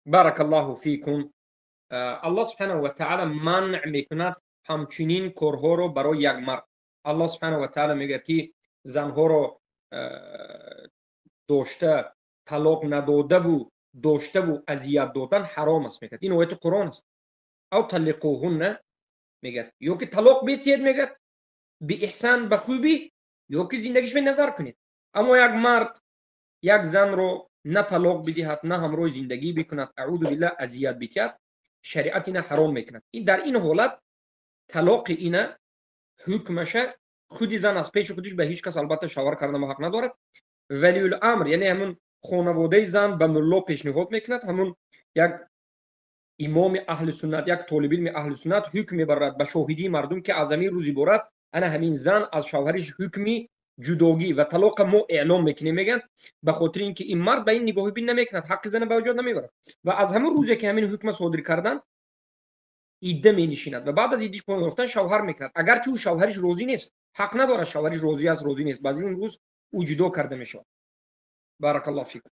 بارك الله فیکم. الله سبحانه و تعالی منع میکند همچنین کارها رو برای یک مرد. الله سبحانه و تعالی میگه که زنها رو داشته طلاق نداده و داشته و اذیت دادن حرام است میگه. این آیت قرآن است. او طلقوهن میگه یا که طلاق بیتید میگه به احسان به خوبی، یا که زندگیش به نظر کنید. اما یک مرد یک زن رو نه طلاق بدهد نه همراه زندگی بکند، اعوذ بالله اذیت بدهد، شریعت اینا حرام میکند. این در این حالت طلاق اینا حکمش خودی زن از پیش خودش به هیچ کس البته شاور کردن حق ندارد. ولی الامر یعنی همون خانواده زن به ملا پیشنهاد میکند، همون یک امام اهل سنت، یک طالب علم اهل سنت حکم میبرد به شاهدی مردم که از همین روزی بارد انا همین زن از شوهرش حکمی جداگی و طلاق ما اعلام میکنه. میگن به خاطر اینکه این مرد به این نگاهی بین نمیکند، حق زن به وجود نمیبرد و از همون روزی که همین حکم صادر کردن ایده می نشیند و بعد از ایدهش پایان گرفتن شوهر میکند. اگرچه او شوهرش راضی نیست، حق نداره شوهرش راضی است راضی نیست، بعد این روز او جدا کرده میشه. بارک الله فیکم.